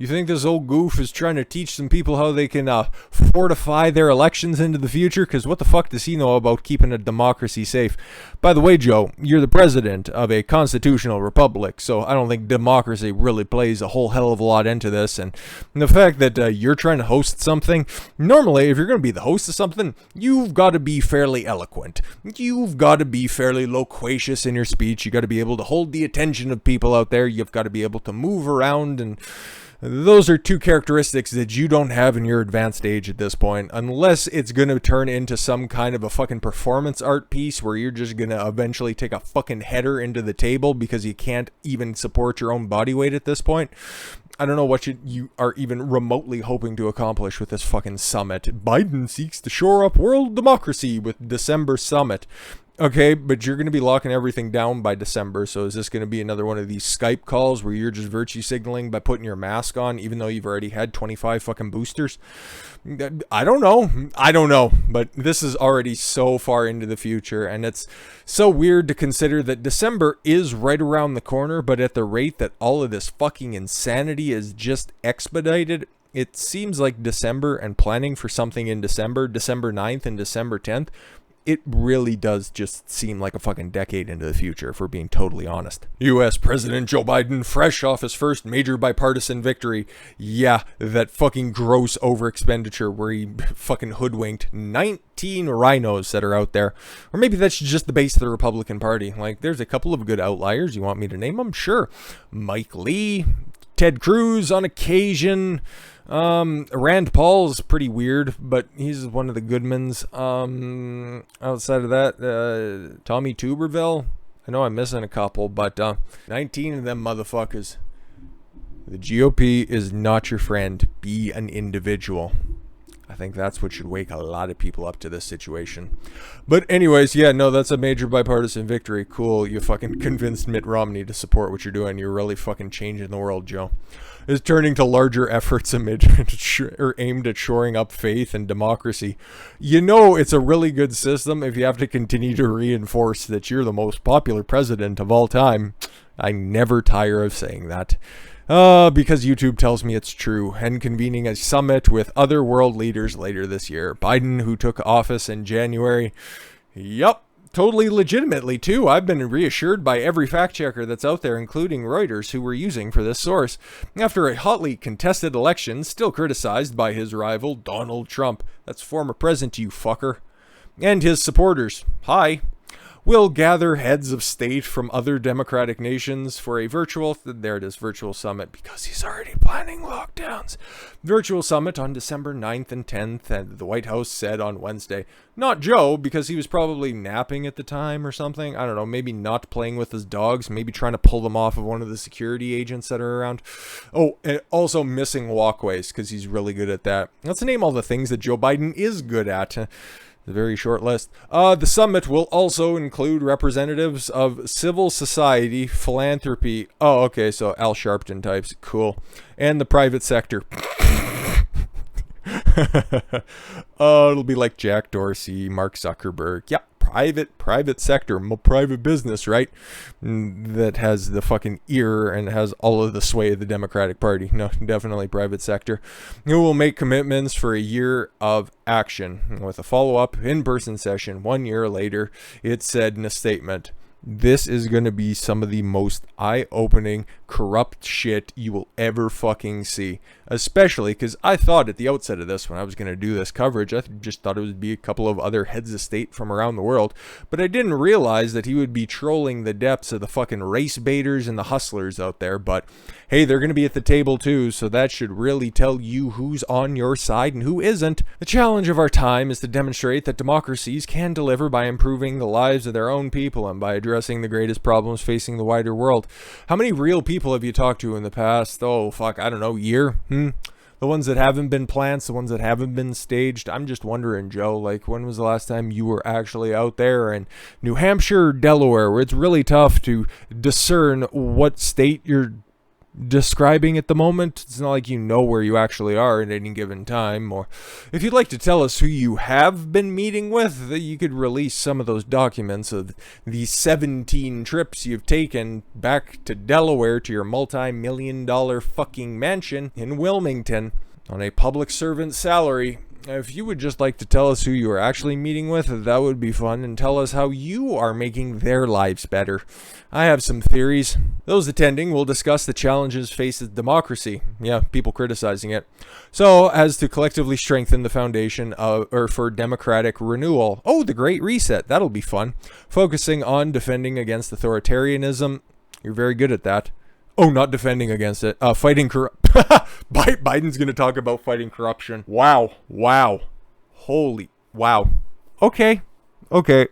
You think this old goof is trying to teach some people how they can fortify their elections into the future? Because what the fuck does he know about keeping a democracy safe? By the way, Joe, you're the president of a constitutional republic, so I don't think democracy really plays a whole hell of a lot into this. And the fact that you're trying to host something, normally, if you're going to be the host of something, you've got to be fairly eloquent. You've got to be fairly loquacious in your speech. You got to be able to hold the attention of people out there. You've got to be able to move around, and those are two characteristics that you don't have in your advanced age at this point, unless it's going to turn into some kind of a fucking performance art piece where you're just going to eventually take a fucking header into the table because you can't even support your own body weight at this point. I don't know what you are even remotely hoping to accomplish with this fucking summit. Biden seeks to shore up world democracy with December summit. Okay, but you're going to be locking everything down by December, so is this going to be another one of these Skype calls where you're just virtue signaling by putting your mask on, even though you've already had 25 fucking boosters? I don't know, but this is already so far into the future, and it's so weird to consider that December is right around the corner, but at the rate that all of this fucking insanity is just expedited, it seems like December and planning for something in December 9th and December 10th, it really does just seem like a fucking decade into the future, if we're being totally honest. U.S. President Joe Biden, fresh off his first major bipartisan victory. Yeah, that fucking gross over-expenditure where he fucking hoodwinked 19 rhinos that are out there. Or maybe that's just the base of the Republican Party. Like, there's a couple of good outliers. You want me to name them? Sure. Mike Lee, Ted Cruz on occasion. Rand Paul's pretty weird, but he's one of the Goodmans. Outside of that, Tommy Tuberville. I know I'm missing a couple, but 19 of them motherfuckers. The GOP is not your friend. Be an individual. I think that's what should wake a lot of people up to this situation. But anyways, yeah, no, that's a major bipartisan victory. Cool, you fucking convinced Mitt Romney to support what you're doing. You're really fucking changing the world, Joe. Is turning to larger efforts aimed at shoring up faith and democracy. You know it's a really good system if you have to continue to reinforce that you're the most popular president of all time. I never tire of saying that. Because YouTube tells me it's true, and convening a summit with other world leaders later this year. Biden, who took office in January. Yup, totally legitimately, too. I've been reassured by every fact checker that's out there, including Reuters, who we're using for this source. After a hotly contested election, still criticized by his rival, Donald Trump. That's former president, you fucker. And his supporters. Hi. Will gather heads of state from other democratic nations for a virtual summit, because he's already planning lockdowns. Virtual summit on December 9th and 10th, and the White House said on Wednesday. Not Joe, because he was probably napping at the time or something. I don't know, maybe not playing with his dogs, maybe trying to pull them off of one of the security agents that are around. Oh, and also missing walkways, because he's really good at that. Let's name all the things that Joe Biden is good at. A very short list. The summit will also include representatives of civil society, philanthropy. Oh, okay, so Al Sharpton types. Cool. And the private sector. It'll be like Jack Dorsey, Mark Zuckerberg. Yeah, private sector, private business, right? That has the fucking ear and has all of the sway of the Democratic Party. No, definitely private sector. Who will make commitments for a year of action with a follow-up in-person session 1 year later. It said in a statement, this is going to be some of the most eye-opening, corrupt shit you will ever fucking see. Especially because I thought at the outset of this, when I was going to do this coverage, I just thought it would be a couple of other heads of state from around the world. But I didn't realize that he would be trolling the depths of the fucking race baiters and the hustlers out there. But hey, they're going to be at the table too, so that should really tell you who's on your side and who isn't. The challenge of our time is to demonstrate that democracies can deliver by improving the lives of their own people and by addressing the greatest problems facing the wider world. How many real people have you talked to in the past, year? The ones that haven't been plants, the ones that haven't been staged. I'm just wondering, Joe, like, when was the last time you were actually out there in New Hampshire or Delaware, where it's really tough to discern what state you're describing at the moment. It's not like you know where you actually are at any given time. Or if you'd like to tell us who you have been meeting with, you could release some of those documents of the 17 trips you've taken back to Delaware to your multi-million-dollar fucking mansion in Wilmington on a public servant salary. If you would just like to tell us who you are actually meeting with, that would be fun, and tell us how you are making their lives better. I have some theories. Those attending will discuss the challenges faced with democracy. Yeah, people criticizing it. So as to collectively strengthen the foundation for democratic renewal. Oh, the Great Reset. That'll be fun. Focusing on defending against authoritarianism. You're very good at that. Oh, not defending against it. Fighting corruption. Biden's going to talk about fighting corruption. Wow. Holy. Wow. Okay.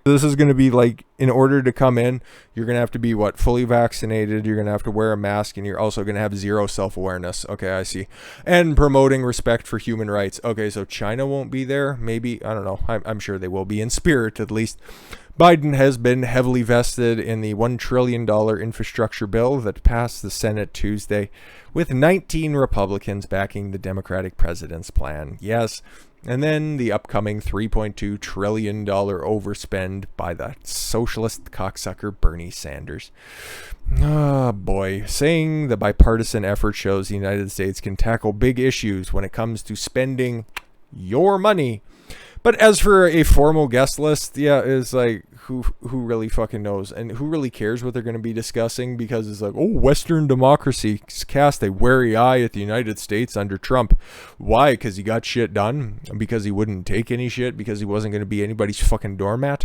This is going to be like, in order to come in, you're going to have to be, fully vaccinated. You're going to have to wear a mask, and you're also going to have zero self-awareness. Okay, I see. And promoting respect for human rights. Okay, so China won't be there. Maybe. I don't know. I'm sure they will be, in spirit at least. Biden has been heavily vested in the $1 trillion infrastructure bill that passed the Senate Tuesday, with 19 Republicans backing the Democratic president's plan. Yes, and then the upcoming $3.2 trillion overspend by the socialist cocksucker Bernie Sanders. Oh boy, saying the bipartisan effort shows the United States can tackle big issues when it comes to spending your money. But as for a formal guest list, yeah, it's like, who really fucking knows? And who really cares what they're going to be discussing? Because it's like, oh, Western democracies cast a wary eye at the United States under Trump. Why? Because he got shit done? Because he wouldn't take any shit? Because he wasn't going to be anybody's fucking doormat?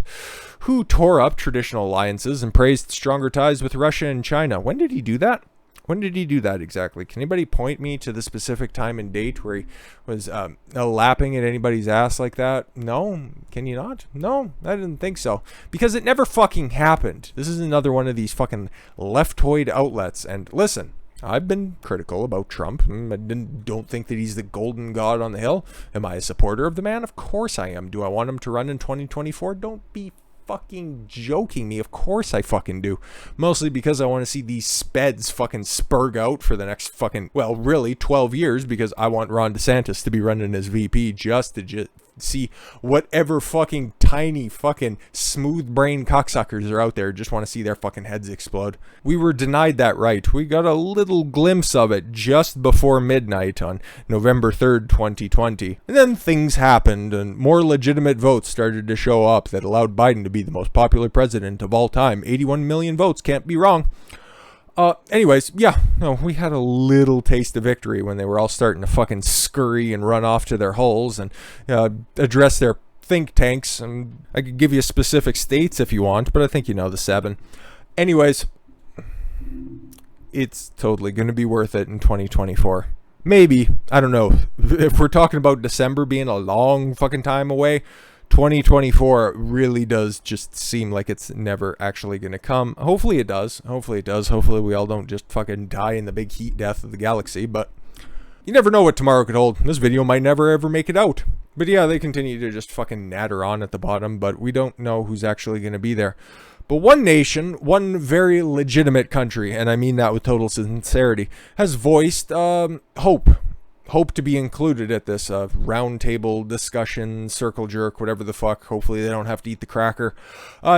Who tore up traditional alliances and praised stronger ties with Russia and China? When did he do that? When did he do that exactly? Can anybody point me to the specific time and date where he was lapping at anybody's ass like that? No? Can you not? No, I didn't think so. Because it never fucking happened. This is another one of these fucking leftoid outlets. And listen, I've been critical about Trump. I don't think that he's the golden god on the hill. Am I a supporter of the man? Of course I am. Do I want him to run in 2024? Don't be fucking joking me. Of course I fucking do. Mostly because I want to see these speds fucking spurg out for the next fucking, really 12 years, because I want Ron DeSantis to be running as VP just to see whatever fucking tiny fucking smooth brain cocksuckers are out there. Just want to see their fucking heads explode. We were denied that right. We got a little glimpse of it just before midnight on November 3rd, 2020. And then things happened, and more legitimate votes started to show up that allowed Biden to be the most popular president of all time. 81 million votes, can't be wrong. Anyways, we had a little taste of victory when they were all starting to fucking scurry and run off to their holes and address their think tanks. And I could give you specific states if you want, but I think you know the 7. Anyways, it's totally going to be worth it in 2024. Maybe, I don't know. If we're talking about December being a long fucking time away, 2024 really does just seem like it's never actually going to come. Hopefully it does. Hopefully we all don't just fucking die in the big heat death of the galaxy. But you never know what tomorrow could hold. This video might never ever make it out. But yeah, they continue to just fucking natter on at the bottom. But we don't know who's actually going to be there. But one nation, one very legitimate country, and I mean that with total sincerity, has voiced hope to be included at this roundtable discussion, circle jerk, whatever the fuck. Hopefully they don't have to eat the cracker.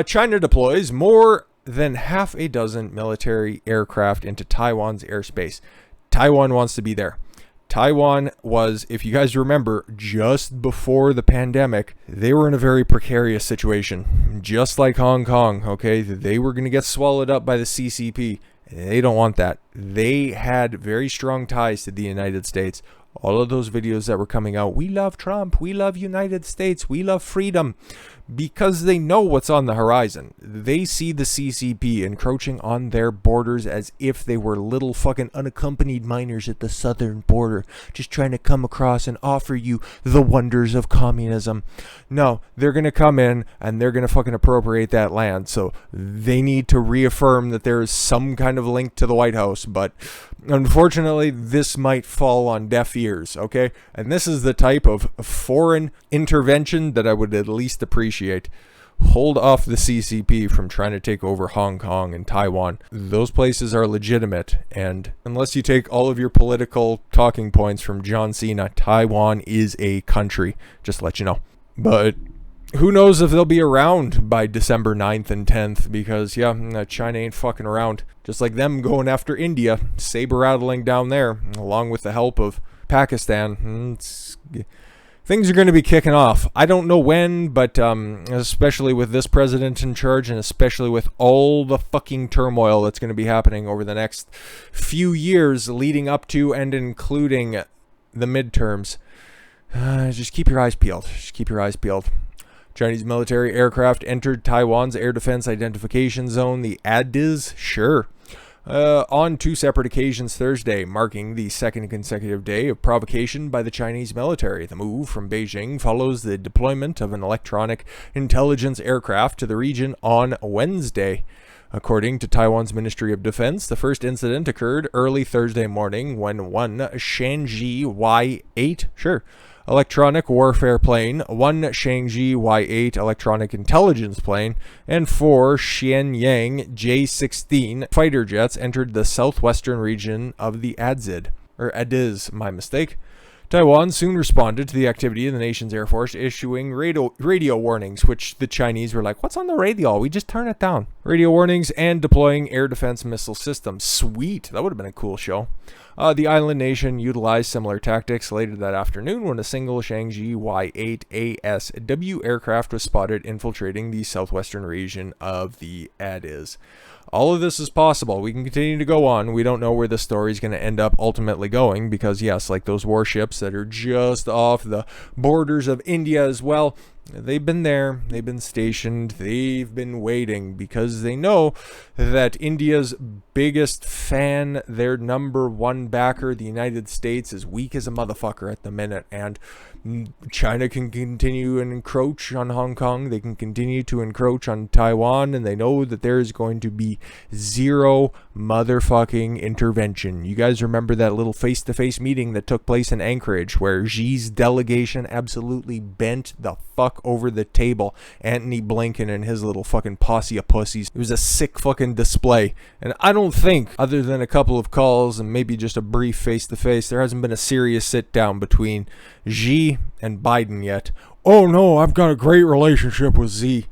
China deploys more than half a dozen military aircraft into Taiwan's airspace. Taiwan wants to be there. Taiwan was, if you guys remember, just before the pandemic, they were in a very precarious situation. Just like Hong Kong, okay? They were going to get swallowed up by the CCP. They don't want that. They had very strong ties to the United States. All of those videos that were coming out, we love Trump, we love United States, we love freedom, because they know what's on the horizon. They see the CCP encroaching on their borders as if they were little fucking unaccompanied minors at the southern border, just trying to come across and offer you the wonders of communism. No, they're going to come in and they're going to fucking appropriate that land. So they need to reaffirm that there is some kind of link to the White House. But unfortunately, this might fall on deaf ears, okay? And this is the type of foreign intervention that I would at least appreciate. hold off the CCP from trying to take over Hong Kong and Taiwan. Those places are legitimate, and unless you take all of your political talking points from John Cena, Taiwan is a country, just to let you know. But who knows if they'll be around by December 9th and 10th, because, China ain't fucking around. Just like them going after India, saber-rattling down there, along with the help of Pakistan. Things are going to be kicking off. I don't know when, but especially with this president in charge, and especially with all the fucking turmoil that's going to be happening over the next few years leading up to and including the midterms. Just keep your eyes peeled. Chinese military aircraft entered Taiwan's air defense identification zone, the ADIZ, on 2 separate occasions Thursday, marking the 2nd consecutive day of provocation by the Chinese military. The move from Beijing follows the deployment of an electronic intelligence aircraft to the region on Wednesday. According to Taiwan's Ministry of Defense, the first incident occurred early Thursday morning when one Shangji Y-8, electronic warfare plane, one Shangji Y-8 electronic intelligence plane, and 4 Xianyang J-16 fighter jets entered the southwestern region of the ADIZ, my mistake. Taiwan soon responded to the activity of the nation's Air Force, issuing radio warnings, which the Chinese were like, what's on the radio? We just turn it down. Radio warnings and deploying air defense missile systems. Sweet. That would have been a cool show. The island nation utilized similar tactics later that afternoon when a single Shangji Y-8 ASW aircraft was spotted infiltrating the southwestern region of the ADIZ. All of this is possible. We can continue to go on. We don't know where the story is going to end up ultimately going because, yes, like those warships that are just off the borders of India as well, they've been there, they've been stationed, they've been waiting because they know that India's biggest fan, their number one backer, the United States, is weak as a motherfucker at the minute, and China can continue and encroach on Hong Kong, they can continue to encroach on Taiwan, and they know that there is going to be zero motherfucking intervention. You guys remember that little face-to-face meeting that took place in Anchorage where Xi's delegation absolutely bent the fuck over the table Antony Blinken and his little fucking posse of pussies. It was a sick fucking display, and I don't think, other than a couple of calls and maybe just a brief face-to-face, there hasn't been a serious sit-down between Xi and Biden yet. Oh no, I've got a great relationship with Xi.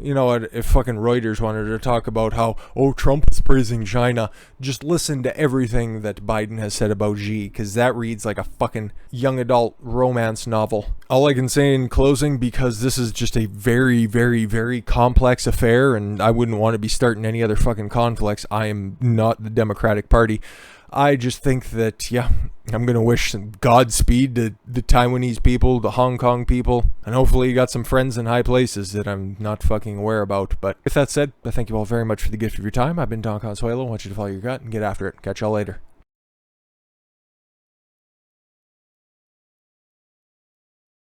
You know what, if fucking Reuters wanted to talk about how, Trump is praising China, just listen to everything that Biden has said about Xi, because that reads like a fucking young adult romance novel. All I can say in closing, because this is just a very, very, very complex affair, and I wouldn't want to be starting any other fucking conflicts. I am not the Democratic Party. I just think that, I'm going to wish some Godspeed to the Taiwanese people, the Hong Kong people, and hopefully you got some friends in high places that I'm not fucking aware about. But with that said, I thank you all very much for the gift of your time. I've been Don Consuelo. I want you to follow your gut and get after it. Catch y'all later.